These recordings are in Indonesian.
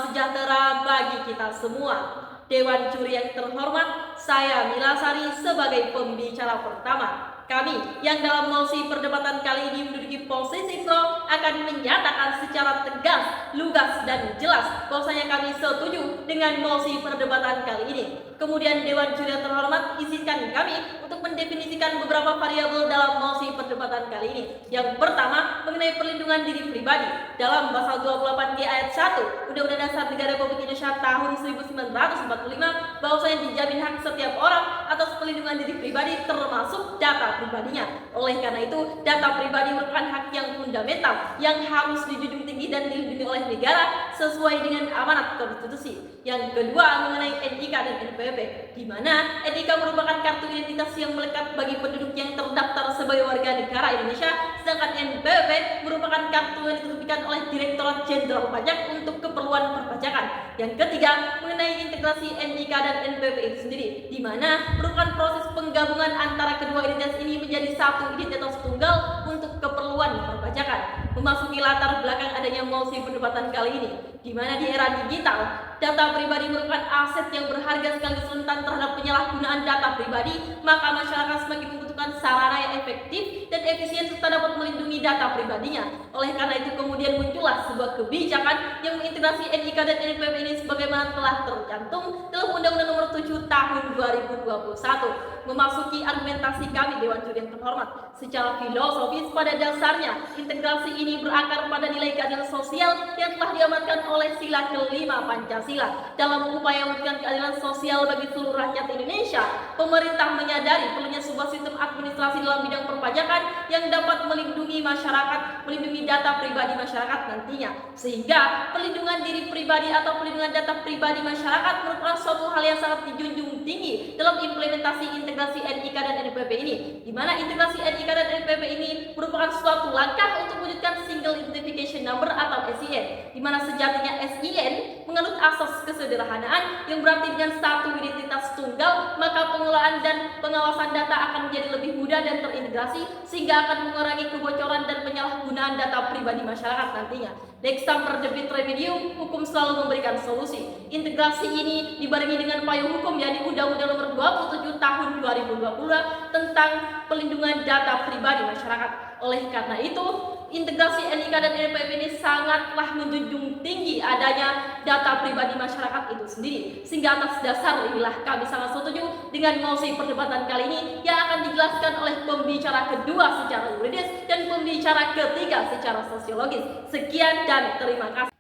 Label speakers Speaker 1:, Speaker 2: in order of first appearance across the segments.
Speaker 1: sejahtera bagi kita semua. Dewan Juri yang terhormat, saya Mila Sari sebagai pembicara pertama. Kami yang dalam mosi perdebatan kali ini menduduki posisi pro akan menyatakan secara tegas, lugas, dan jelas bahwasanya kami setuju dengan mosi perdebatan kali ini. Kemudian Dewan Juri yang terhormat izinkan kami untuk mendefinisikan beberapa variabel dalam mosi perdebatan kali ini. Yang pertama mengenai perlindungan diri pribadi. Dalam pasal 28G ayat 1 Undang-Undang Dasar Negara Republik Indonesia tahun 1945 bahwasanya dijamin hak setiap orang atas perlindungan diri pribadi termasuk data pribadinya. Oleh karena itu, data pribadi merupakan hak yang fundamental yang harus dijunjung tinggi dan dilindungi oleh negara sesuai dengan amanat konstitusi. Yang kedua mengenai NIK dan NPWP, di mana NIK merupakan kartu identitas yang melekat bagi penduduk yang terdaftar sebagai warga negara Indonesia, sedangkan NPWP merupakan kartu yang diterbitkan oleh Direktorat Jenderal Pajak untuk keperluan perpajakan. Yang ketiga mengenai integrasi NIK dan NPWP itu sendiri, di mana merupakan proses penggabungan antara kedua identitas ini menjadi satu identitas tunggal untuk keperluan perpajakan. Memasuki latar belakang adanya mosi perdebatan kali ini, di mana di era digital, data pribadi merupakan aset yang berharga sekaligus rentan terhadap penyalahgunaan data pribadi, maka masyarakat semakin membutuhkan sarana yang efektif dan efisien serta dapat melindungi data pribadinya. Oleh karena itu kemudian muncullah sebuah kebijakan yang mengintegrasi NIK dan NPWP ini sebagaimana telah tercantum dalam Undang-Undang Nomor 7 Tahun 2021. Memasuki argumentasi kami Dewan Juri yang terhormat, secara filosofis pada dasarnya integrasi ini berakar pada nilai keadilan sosial yang telah diamanatkan oleh sila kelima Pancasila. Dalam upaya mewujudkan keadilan sosial bagi seluruh rakyat Indonesia, pemerintah menyadari perlunya sebuah sistem administrasi dalam bidang perpajakan yang dapat melindungi masyarakat, melindungi data pribadi masyarakat nantinya, sehingga perlindungan diri pribadi atau perlindungan data pribadi masyarakat merupakan suatu hal yang sangat dijunjung tinggi dalam implementasi integrasi NIK dan NPWP ini, di mana integrasi NIK dan NPWP ini merupakan suatu langkah untuk mewujudkan Single Identification Number atau SIN, di mana sejatinya SIN menganut asas kesederhanaan yang berarti dengan satu identitas tunggal, maka pengelolaan dan pengawasan data akan menjadi lebih mudah dan terintegrasi, sehingga akan mengurangi kebocoran dan penyalahgunaan data pribadi masyarakat nantinya. Lexam Perdebit Remedium, hukum selalu memberikan solusi. Integrasi ini dibarengi dengan payung hukum yakni Undang-Undang Nomor 27 Tahun 2020 tentang pelindungan data pribadi masyarakat. Oleh karena itu, integrasi NIK dan NPWP ini sangatlah menjunjung tinggi adanya data pribadi masyarakat itu sendiri, sehingga atas dasar inilah kami sangat setuju dengan mosi perdebatan kali ini yang akan dijelaskan oleh pembicara kedua secara yuridis dan pembicara ketiga secara sosiologis. Sekian dan terima kasih.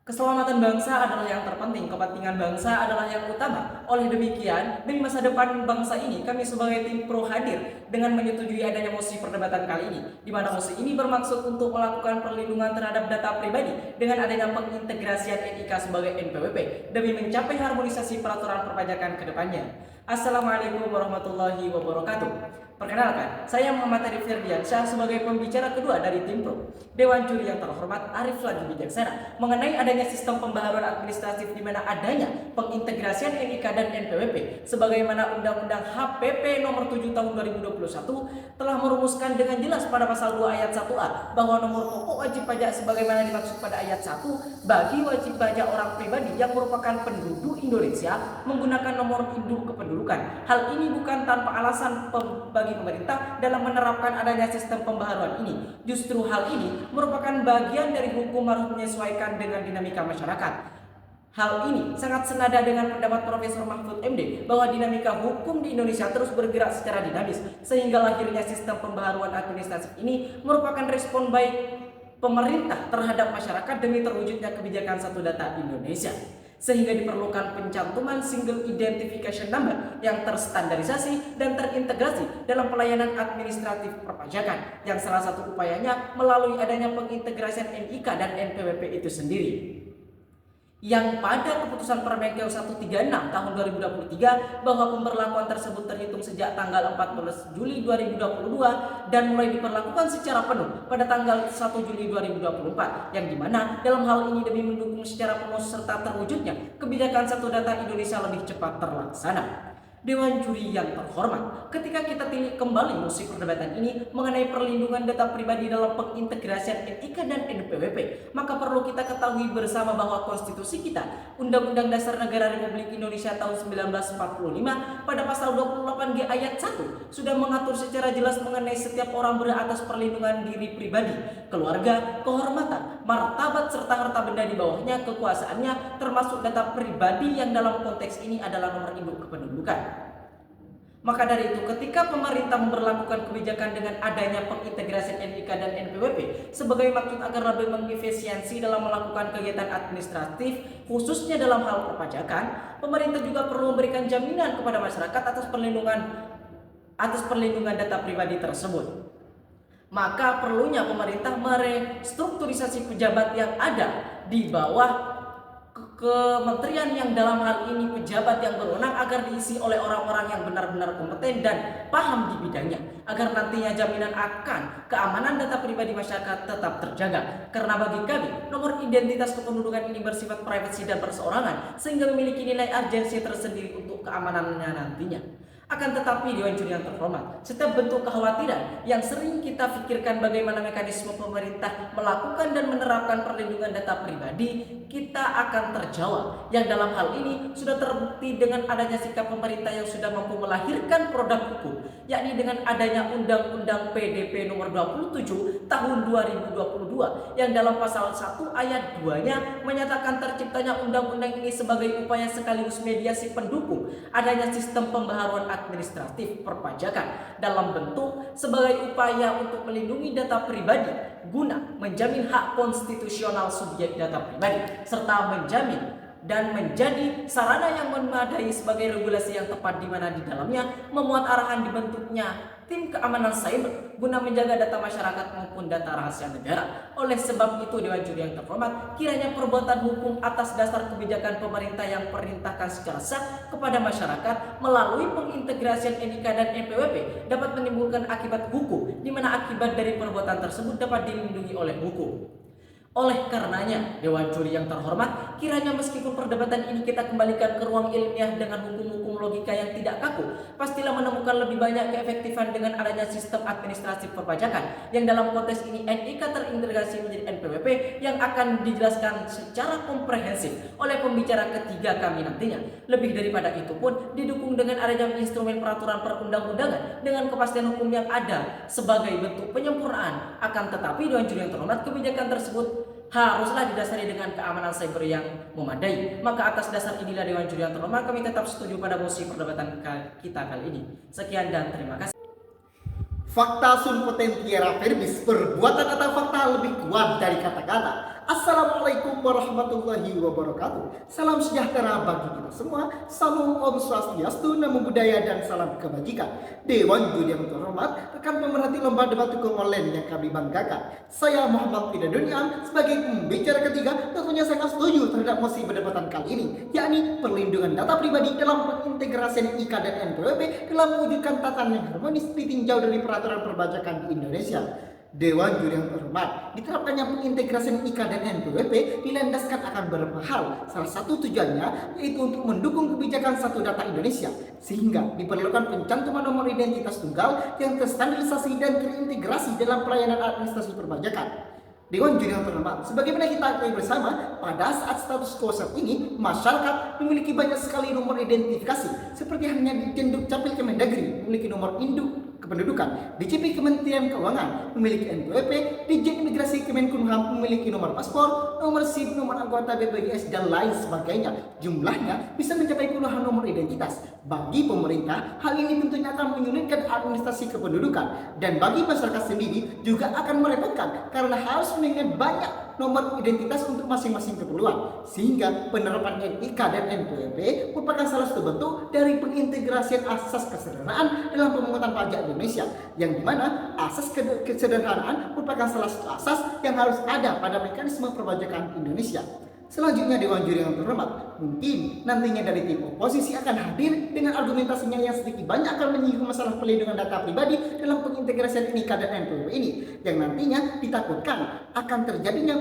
Speaker 2: Keselamatan bangsa adalah yang terpenting, kepentingan bangsa adalah yang utama. Oleh demikian, demi masa depan bangsa ini, kami sebagai tim pro hadir dengan menyetujui adanya mosi perdebatan kali ini, di mana mosi ini bermaksud untuk melakukan perlindungan terhadap data pribadi dengan adanya pengintegrasian NIK sebagai NPWP demi mencapai harmonisasi peraturan perpajakan ke depannya. Assalamualaikum warahmatullahi wabarakatuh. Perkenalkan, saya Muhammad Arif Ferdiansyah sebagai pembicara kedua dari tim pro. Dewan Juri yang terhormat Arif lagi bijaksana mengenai adanya sistem pembaharuan administratif di mana adanya pengintegrasian NIK dan NPWP sebagaimana Undang-Undang HPP Nomor 7 Tahun 2021 telah merumuskan dengan jelas pada pasal 2 ayat 1A bahwa nomor pokok wajib pajak sebagaimana dimaksud pada ayat 1 bagi wajib pajak orang pribadi yang merupakan penduduk Indonesia menggunakan nomor induk kependudukan. Hal ini bukan tanpa alasan bagi pemerintah dalam menerapkan adanya sistem pembaharuan ini. Justru hal ini merupakan bagian dari hukum harus menyesuaikan dengan dinamika masyarakat. Hal ini sangat senada dengan pendapat Profesor Mahfud MD bahwa dinamika hukum di Indonesia terus bergerak secara dinamis, sehingga lahirnya sistem pembaharuan administratif ini merupakan respon baik pemerintah terhadap masyarakat demi terwujudnya kebijakan satu data Indonesia. Sehingga diperlukan pencantuman Single Identification Number yang terstandarisasi dan terintegrasi dalam pelayanan administratif perpajakan, yang salah satu upayanya melalui adanya pengintegrasian NIK dan NPWP itu sendiri. Yang pada keputusan Permenkeu 136 tahun 2023 bahwa pemberlakuan tersebut terhitung sejak tanggal 14 Juli 2022 dan mulai diperlakukan secara penuh pada tanggal 1 Juli 2024, yang dimana dalam hal ini demi mendukung secara penuh serta terwujudnya kebijakan satu data Indonesia lebih cepat terlaksana. Dewan Juri yang terhormat, ketika kita tilik kembali musik perdebatan ini mengenai perlindungan data pribadi dalam pengintegrasian NIK dan NPWP, maka perlu kita ketahui bersama bahwa konstitusi kita, Undang-Undang Dasar Negara Republik Indonesia tahun 1945 pada pasal 28G ayat 1 sudah mengatur secara jelas mengenai setiap orang berhak atas perlindungan diri pribadi, keluarga, kehormatan, martabat serta harta benda di bawahnya, kekuasaannya, termasuk data pribadi yang dalam konteks ini adalah nomor induk kependudukan. Maka dari itu, ketika pemerintah memberlakukan kebijakan dengan adanya pengintegrasian NIK dan NPWP sebagai maksud agar lebih mengefisiensi dalam melakukan kegiatan administratif, khususnya dalam hal perpajakan, pemerintah juga perlu memberikan jaminan kepada masyarakat atas perlindungan data pribadi tersebut. Maka perlunya pemerintah merestrukturisasi pejabat yang ada di bawah kementerian yang dalam hal ini pejabat yang berwenang agar diisi oleh orang-orang yang benar-benar kompeten dan paham di bidangnya, agar nantinya jaminan akan keamanan data pribadi masyarakat tetap terjaga. Karena bagi kami, nomor identitas kependudukan ini bersifat privasi dan perseorangan sehingga memiliki nilai urgensi tersendiri untuk keamanannya nantinya. Akan tetapi Dewan Juri yang terhormat, setiap bentuk kekhawatiran yang sering kita pikirkan bagaimana mekanisme pemerintah melakukan dan menerapkan perlindungan data pribadi, kita akan terjawab. Yang dalam hal ini sudah terbukti dengan adanya sikap pemerintah yang sudah mampu melahirkan produk hukum, yakni dengan adanya Undang-Undang PDP nomor 27 tahun 2022 yang dalam pasal 1 ayat 2-nya menyatakan terciptanya undang-undang ini sebagai upaya sekaligus mediasi pendukung adanya sistem pembaharuan administratif perpajakan dalam bentuk sebagai upaya untuk melindungi data pribadi guna menjamin hak konstitusional subjek data pribadi serta menjamin dan menjadi sarana yang memadai sebagai regulasi yang tepat di mana di dalamnya memuat arahan dibentuknya tim keamanan cyber guna menjaga data masyarakat maupun data rahasia negara. Oleh sebab itu Dewan Juri yang terhormat, kiranya perbuatan hukum atas dasar kebijakan pemerintah yang perintahkan secara sah kepada masyarakat melalui pengintegrasian NIK dan NPWP dapat menimbulkan akibat hukum di mana akibat dari perbuatan tersebut dapat dilindungi oleh hukum. Oleh karenanya, Dewan Juri yang terhormat, kiranya meskipun perdebatan ini kita kembalikan ke ruang ilmiah dengan hukum-hukum logika yang tidak kaku, pastilah menemukan lebih banyak keefektifan dengan adanya sistem administrasi perpajakan yang dalam konteks ini NIK terintegrasi menjadi NPWP yang akan dijelaskan secara komprehensif oleh pembicara ketiga kami nantinya. Lebih daripada itu pun didukung dengan adanya instrumen peraturan perundang-undangan dengan kepastian hukum yang ada sebagai bentuk penyempurnaan. Akan tetapi Dewan Juri yang terhormat, kebijakan tersebut haruslah didasari dengan keamanan cyber yang memadai. Maka atas dasar inilah Dewan Juri yang terhormat, kami tetap setuju pada mosi perdebatan kita kali ini. Sekian dan terima kasih.
Speaker 3: Fakta sunt potentiae verbis, perbuatan atau fakta lebih kuat dari kata-kata. Assalamualaikum warahmatullahi wabarakatuh. Salam sejahtera bagi kita semua. Salam Om Swastiastu, Namo Buddhaya, dan salam kebajikan. Dewan Juri yang terhormat, rekan pemerhati lomba debat hukum online yang kami banggakan. Saya Muhammad Fidadunian sebagai pembicara ketiga tentunya sangat setuju terhadap mosi perdebatan kali ini, yakni perlindungan data pribadi dalam pengintegrasian NIK dan NPWP dalam mewujudkan tatanan yang harmonis ditinjau dari peraturan perpajakan di Indonesia. Dewan Juri yang terhormat, diterapkannya pengintegrasian NIK dan NPWP dilandaskan akan beberapa hal. Salah satu tujuannya yaitu untuk mendukung kebijakan satu data Indonesia, sehingga diperlukan pencantuman nomor identitas tunggal yang terstandarisasi dan terintegrasi dalam pelayanan administrasi perpajakan. Dewan Juri yang terhormat, sebagaimana kita ketahui bersama, pada saat status quo saat ini, masyarakat memiliki banyak sekali nomor identifikasi, seperti halnya di Jenduk Capil Kemendagri memiliki nomor induk kependudukan, DJP Kementerian Keuangan memiliki NPWP, Dijen Imigrasi Kemenkumham memiliki nomor paspor, nomor SIM, nomor anggota BPJS, dan lain sebagainya. Jumlahnya bisa mencapai puluhan nomor identitas. Bagi pemerintah, hal ini tentunya akan menyulitkan administrasi kependudukan, dan bagi masyarakat sendiri juga akan merepotkan karena harus mengingat banyak nomor identitas untuk masing-masing keperluan, sehingga penerapan NIK dan NPWP merupakan salah satu bentuk dari pengintegrasian asas kesederhanaan dalam pemungutan pajak Indonesia, yang dimana asas kesederhanaan merupakan salah satu asas yang harus ada pada mekanisme perpajakan Indonesia. Selanjutnya Dewan Juri yang terhormat, mungkin nantinya dari tim oposisi akan hadir dengan argumentasinya yang sedikit banyak akan menyinggung masalah perlindungan data pribadi dalam pengintegrasian NIK dan NPWP ini, yang nantinya ditakutkan akan terjadinya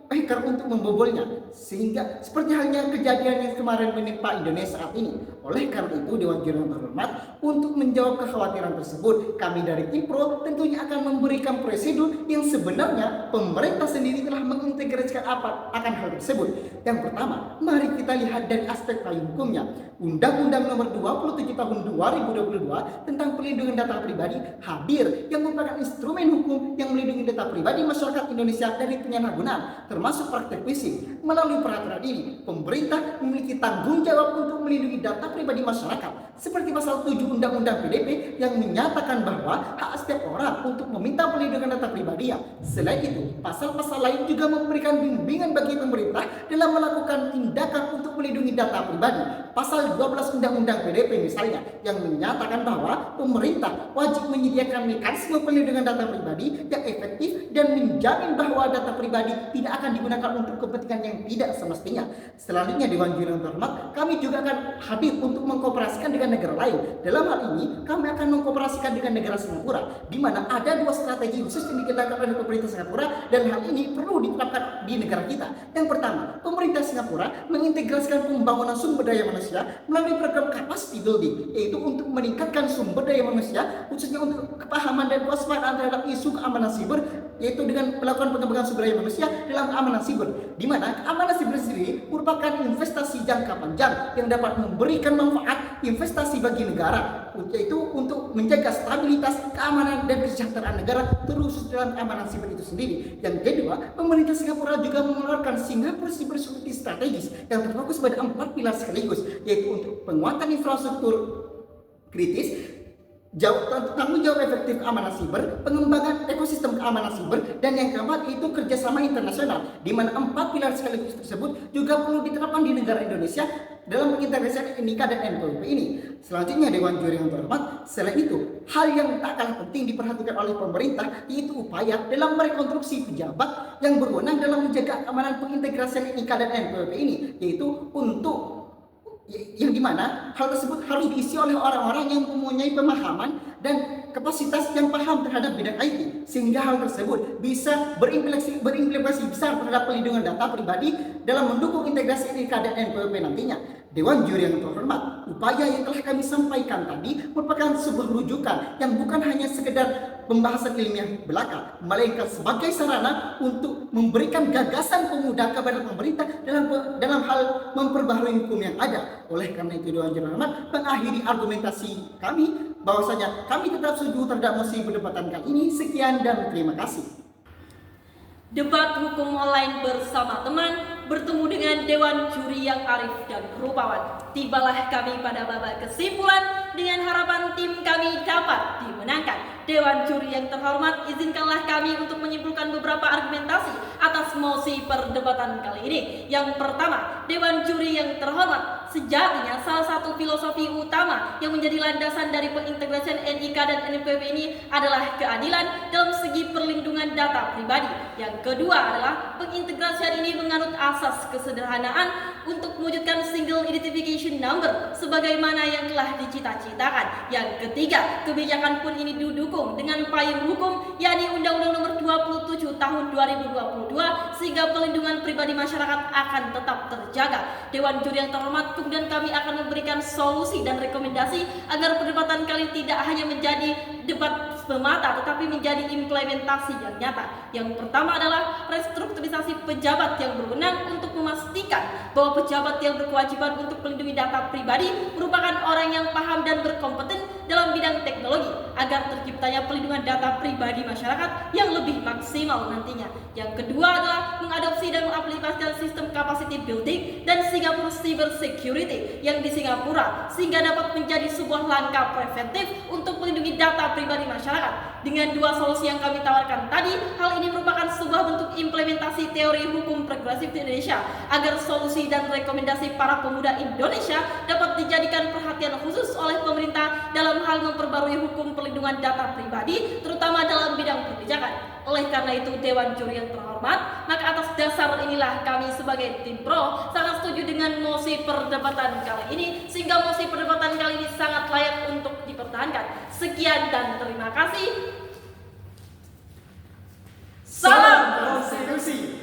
Speaker 3: hacker untuk membobolnya, sehingga seperti halnya kejadian yang kemarin menimpa Indonesia saat ini. Oleh karena itu, Dewan Juri yang terhormat, untuk menjawab kekhawatiran tersebut, kami dari Tim Pro tentunya akan memberikan prosedur yang sebenarnya pemerintah sendiri telah mengintegrasikan akan hal tersebut. Yang pertama, mari kita lihat dari aspek payung hukumnya. Undang-Undang Nomor 27 Tahun 2022 tentang Perlindungan Data Pribadi hadir, yang merupakan instrumen hukum yang melindungi data pribadi masyarakat Indonesia dari penyalahgunaan, termasuk praktek phishing. Melalui peraturan ini, pemerintah memiliki tanggung jawab untuk melindungi data pribadi masyarakat, seperti pasal 7 Undang-Undang PDP yang menyatakan bahwa hak setiap orang untuk meminta perlindungan data pribadinya. Selain itu, pasal-pasal lain juga memberikan bimbingan bagi pemerintah dalam melakukan tindakan untuk melindungi data pribadi. Pasal 12 Undang-Undang PDP misalnya, yang menyatakan bahwa pemerintah wajib menyediakan mekanisme perlindungan data pribadi yang efektif dan menjamin bahwa data pribadi tidak akan digunakan untuk kepentingan yang tidak semestinya. Selanjutnya, Dewan Juri yang terhormat, kami juga akan hadir untuk mengkooperasikan dengan negara lain. Dalam hal ini, kami akan mengkooperasikan dengan negara Singapura, di mana ada dua strategi khusus yang dikenakan oleh pemerintah Singapura, dan hal ini perlu diterapkan di negara kita. Yang pertama, pemerintah Singapura mengintegrasikan pembangunan sumber daya manusia melalui program capacity building, yaitu untuk meningkatkan sumber daya manusia, khususnya untuk kepahaman dan kewaspadaan terhadap isu keamanan siber, yaitu dengan melakukan pengembangan sumber daya manusia dalam keamanan siber, di mana keamanan siber sendiri merupakan investasi jangka panjang yang dapat memberikan manfaat investasi bagi negara, yaitu untuk menjaga stabilitas, keamanan, dan kesejahteraan negara, terkhusus dalam keamanan siber itu sendiri. Yang kedua, pemerintah Singapura juga mengeluarkan Singapore Cyber Security Strategies yang terfokus pada 4 pilar sekaligus, yaitu untuk penguatan infrastruktur kritis, tanggung jawab efektif keamanan siber, pengembangan ekosistem keamanan siber, dan yang keempat itu kerjasama internasional, di mana 4 pilar sekaligus tersebut juga perlu diterapkan di negara Indonesia dalam mengintegrasikan NIK dan NPWP ini. Selanjutnya, Dewan Juri yang terhormat, selain itu, hal yang tak kalah penting diperhatikan oleh pemerintah yaitu upaya dalam merekonstruksi pejabat yang berwenang dalam menjaga keamanan pengintegrasian NIK dan NPWP ini, yaitu untuk yang dimana hal tersebut harus diisi oleh orang-orang yang mempunyai pemahaman dan kapasitas yang paham terhadap bidang IT, sehingga hal tersebut bisa berimplikasi besar terhadap perlindungan data pribadi dalam mendukung integrasi NIK dan NPWP nantinya. Dewan Juri yang terhormat, upaya yang telah kami sampaikan tadi merupakan sebuah rujukan yang bukan hanya sekedar pembahasan ilmiah belaka, melainkan sebagai sarana untuk memberikan gagasan pemuda kepada pemerintah dalam hal memperbaharui hukum yang ada. Oleh karena itu, Dewan Juri terhormat mengakhiri argumentasi kami bahwasanya kami tetap setuju terhadap mosi perdebatan kali ini. Sekian dan terima kasih.
Speaker 1: Debat hukum online bersama teman, bertemu dengan Dewan Juri yang arif dan rupawan. Tibalah kami pada babak kesimpulan dengan harapan tim kami dapat dimenangkan. Dewan Juri yang terhormat, izinkanlah kami untuk menyimpulkan beberapa argumentasi atas mosi perdebatan kali ini. Yang pertama, Dewan Juri yang terhormat, sejatinya salah satu filosofi utama yang menjadi landasan dari pengintegrasian NIK dan NPWP ini adalah keadilan dalam segi perlindungan data pribadi. Yang kedua adalah pengintegrasian ini menganut asas kesederhanaan untuk mewujudkan single identification number sebagaimana yang telah dicita-citakan. Yang ketiga, kebijakan pun ini didukung dengan payung hukum yakni Undang-Undang Nomor 27 Tahun 2022 sehingga perlindungan pribadi masyarakat akan tetap terjaga. Dewan Juri yang terhormat, kemudian kami akan memberikan solusi dan rekomendasi agar perdebatan kali tidak hanya menjadi debat semata tetapi menjadi implementasi yang nyata. Yang pertama adalah restrukturisasi pejabat yang berwenang untuk memastikan bahwa pejabat yang berkewajiban untuk melindungi data pribadi merupakan orang yang paham dan berkompeten dalam bidang teknologi agar terciptanya perlindungan data pribadi masyarakat yang lebih maksimal nantinya. Yang kedua adalah mengadopsi dan mengaplikasikan sistem capacity building dan Singapore Cyber Security yang di Singapura sehingga dapat menjadi sebuah langkah preventif untuk melindungi data pribadi masyarakat. Dengan dua solusi yang kami tawarkan tadi, hal ini merupakan sebuah bentuk implementasi teori hukum progresif di Indonesia agar solusi dan rekomendasi para pemuda Indonesia dapat dijadikan perhatian khusus oleh pemerintah dalam hal memperbarui hukum perlindungan data pribadi, terutama dalam bidang kebijakan. Oleh karena itu, Dewan Juri yang terhormat, maka atas dasar inilah kami sebagai tim pro sangat setuju dengan mosi perdebatan kali ini, sehingga mosi perdebatan kali ini sangat layak untuk dipertahankan. Sekian dan terima kasih. Salam konstitusi.